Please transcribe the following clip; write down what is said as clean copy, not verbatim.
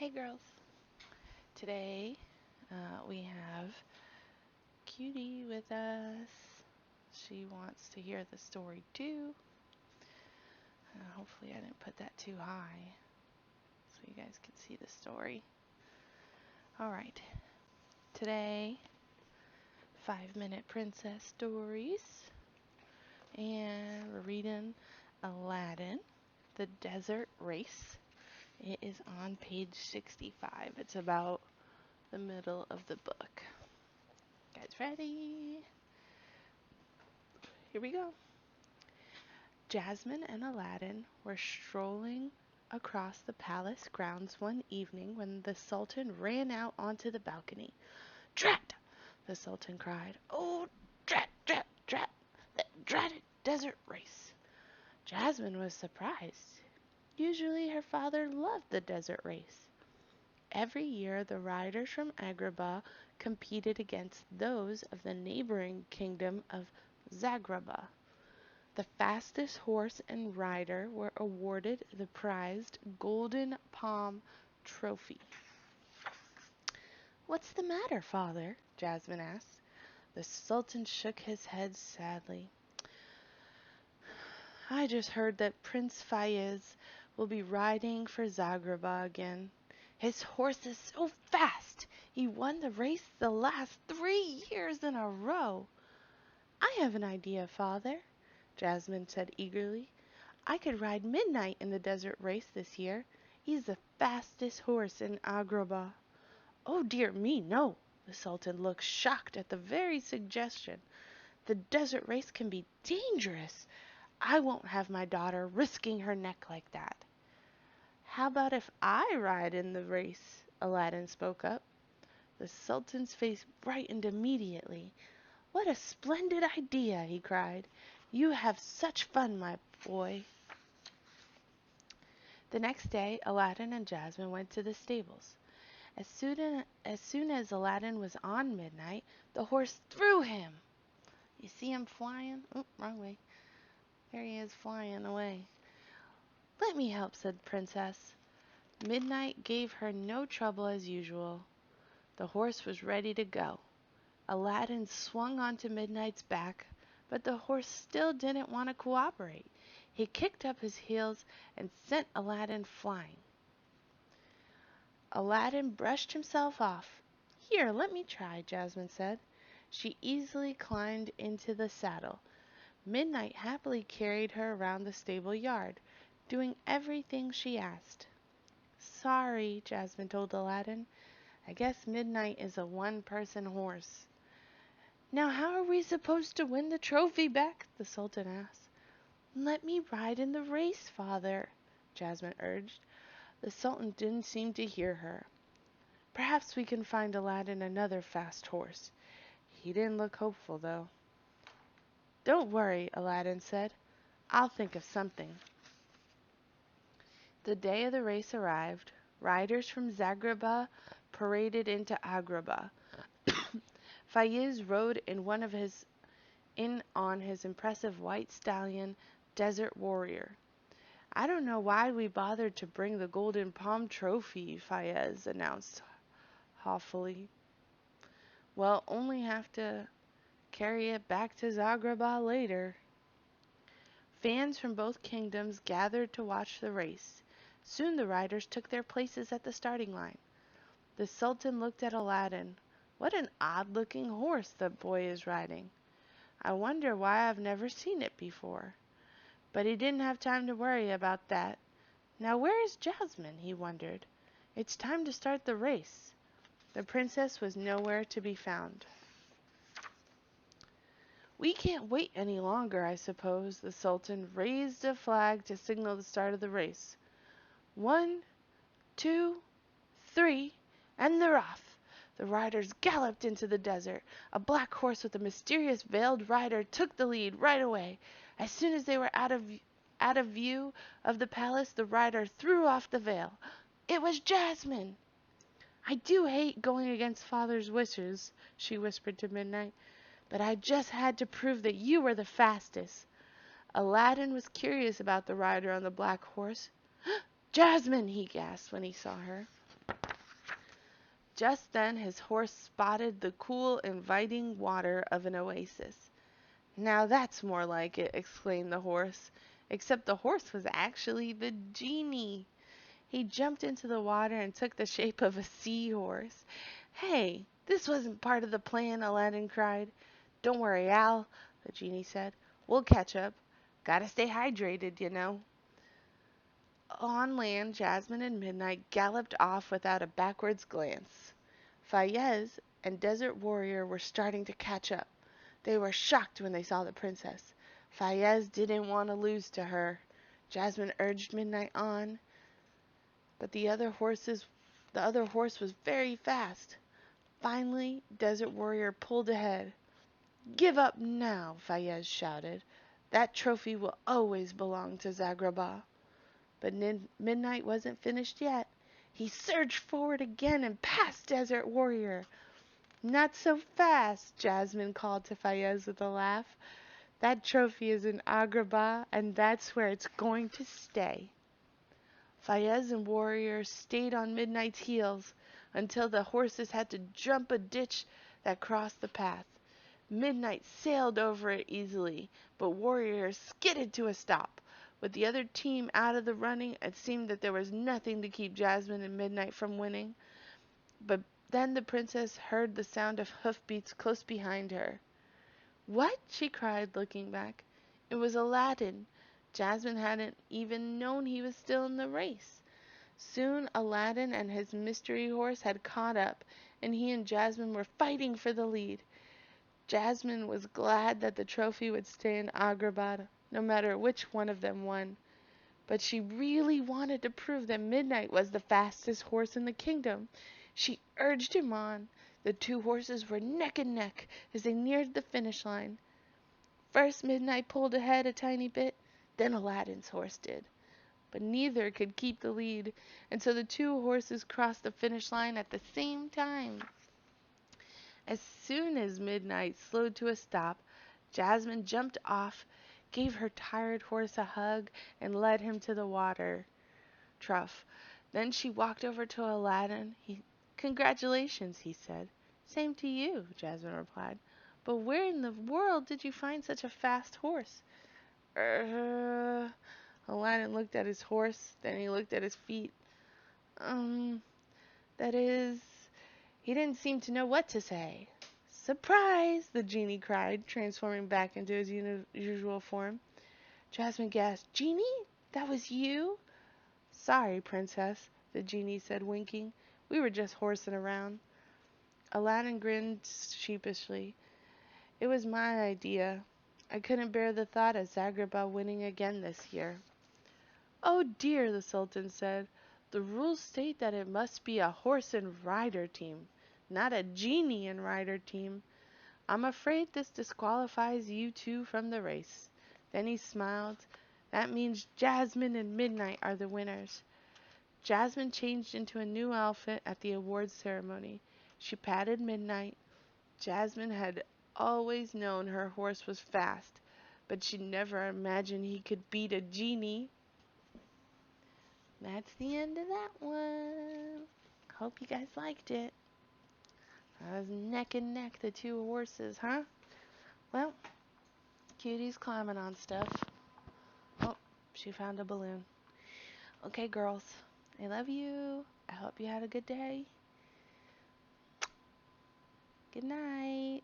Hey girls, today we have Cutie with us. She wants to hear the story too. Hopefully I didn't put that too high so you guys can see the story. Alright, today 5-minute princess stories, and we're reading Aladdin, the Desert Race. It is on page 65. It's about the middle of the book. Guys ready? Here we go. Jasmine and Aladdin were strolling across the palace grounds one evening when the Sultan ran out onto the balcony. "Drat!" the Sultan cried. "Oh, drat, drat, drat! That dratted desert race!" Jasmine was surprised. Usually her father loved the desert race. Every year the riders from Agrabah competed against those of the neighboring kingdom of Zagraba. The fastest horse and rider were awarded the prized Golden Palm Trophy. "What's the matter, father?" Jasmine asked. The Sultan shook his head sadly. "I just heard that Prince Fayez will be riding for Zagraba again. His horse is so fast. He won the race the last 3 years in a row." "I have an idea, father," Jasmine said eagerly. "I could ride Midnight in the desert race this year. He's the fastest horse in Agrabah." "Oh dear me, no!" The Sultan looked shocked at the very suggestion. "The desert race can be dangerous. I won't have my daughter risking her neck like that." "How about if I ride in the race?" Aladdin spoke up. The Sultan's face brightened immediately. "What a splendid idea!" he cried. "You have such fun, my boy." The next day Aladdin and Jasmine went to the stables. As soon as Aladdin was on Midnight, the horse threw him. You see him flying? Oh, wrong way. There he is flying away. "Let me help," said the princess. Midnight gave her no trouble as usual. The horse was ready to go. Aladdin swung onto Midnight's back, but the horse still didn't want to cooperate. He kicked up his heels and sent Aladdin flying. Aladdin brushed himself off. "Here, let me try," Jasmine said. She easily climbed into the saddle. Midnight happily carried her around the stable yard, doing everything she asked. "Sorry," Jasmine told Aladdin. "I guess Midnight is a one-person horse." "Now how are we supposed to win the trophy back?" the Sultan asked. "Let me ride in the race, father," Jasmine urged. The Sultan didn't seem to hear her. "Perhaps we can find Aladdin another fast horse." He didn't look hopeful, though. "Don't worry," Aladdin said. "I'll think of something." The day of the race arrived. Riders from Zagreba paraded into Agrabah. Fayez rode in on his impressive white stallion, Desert Warrior. "I don't know why we bothered to bring the Golden Palm Trophy," Fayez announced haughtily. "We'll only have to carry it back to Zagreba later." Fans from both kingdoms gathered to watch the race. Soon the riders took their places at the starting line. The Sultan looked at Aladdin. "What an odd-looking horse the boy is riding. I wonder why I've never seen it before." But he didn't have time to worry about that. "Now where is Jasmine?" he wondered. "It's time to start the race." The princess was nowhere to be found. "We can't wait any longer, I suppose." The Sultan raised a flag to signal the start of the race. 1, 2, 3, and they're off. The riders galloped into the desert. A black horse with a mysterious veiled rider took the lead right away. As soon as they were out of view of the palace, the rider threw off the veil. It was Jasmine. "I do hate going against father's wishes," she whispered to Midnight, "but I just had to prove that you were the fastest." Aladdin was curious about the rider on the black horse. "Jasmine!" he gasped when he saw her. Just then his horse spotted the cool, inviting water of an oasis. "Now that's more like it," exclaimed the horse, except the horse was actually the genie. He jumped into the water and took the shape of a seahorse. "Hey, this wasn't part of the plan," Aladdin cried. "Don't worry, Al," the genie said. "We'll catch up. Gotta stay hydrated, you know." On land, Jasmine and Midnight galloped off without a backwards glance. Fayez and Desert Warrior were starting to catch up. They were shocked when they saw the princess. Fayez didn't want to lose to her. Jasmine urged Midnight on, but the other horse was very fast. Finally, Desert Warrior pulled ahead. "Give up now," Fayez shouted. "That trophy will always belong to Zagraba." But Midnight wasn't finished yet. He surged forward again and passed Desert Warrior. "Not so fast," Jasmine called to Fayez with a laugh. "That trophy is in Agrabah, and that's where it's going to stay." Fayez and Warrior stayed on Midnight's heels until the horses had to jump a ditch that crossed the path. Midnight sailed over it easily, but Warrior skidded to a stop. With the other team out of the running, it seemed that there was nothing to keep Jasmine and Midnight from winning. But then the princess heard the sound of hoofbeats close behind her. "What?" she cried, looking back. It was Aladdin. Jasmine hadn't even known he was still in the race. Soon Aladdin and his mystery horse had caught up, and he and Jasmine were fighting for the lead. Jasmine was glad that the trophy would stay in Agrabah, no matter which one of them won. But she really wanted to prove that Midnight was the fastest horse in the kingdom. She urged him on. The two horses were neck and neck as they neared the finish line. First Midnight pulled ahead a tiny bit, then Aladdin's horse did. But neither could keep the lead, and so the two horses crossed the finish line at the same time. As soon as Midnight slowed to a stop, Jasmine jumped off, gave her tired horse a hug, and led him to the water trough. Then she walked over to Aladdin. "Congratulations," he said. "Same to you," Jasmine replied. "But where in the world did you find such a fast horse?" Aladdin looked at his horse, then he looked at his feet. Um, that is, he didn't seem to know what to say. "Surprise!" the genie cried, transforming back into his usual form. Jasmine gasped. "Genie? That was you?" "Sorry, princess," the genie said, winking. "We were just horsing around." Aladdin grinned sheepishly. "It was my idea. I couldn't bear the thought of Zagreba winning again this year." "Oh dear," the Sultan said. "The rules state that it must be a horse and rider team, not a genie and rider team. I'm afraid this disqualifies you two from the race." Then he smiled. "That means Jasmine and Midnight are the winners." Jasmine changed into a new outfit at the awards ceremony. She patted Midnight. Jasmine had always known her horse was fast, but she never imagined he could beat a genie. That's the end of that one. Hope you guys liked it. That was neck and neck, the two horses, huh? Well, Cutie's climbing on stuff. Oh, she found a balloon. Okay, girls. I love you. I hope you had a good day. Good night.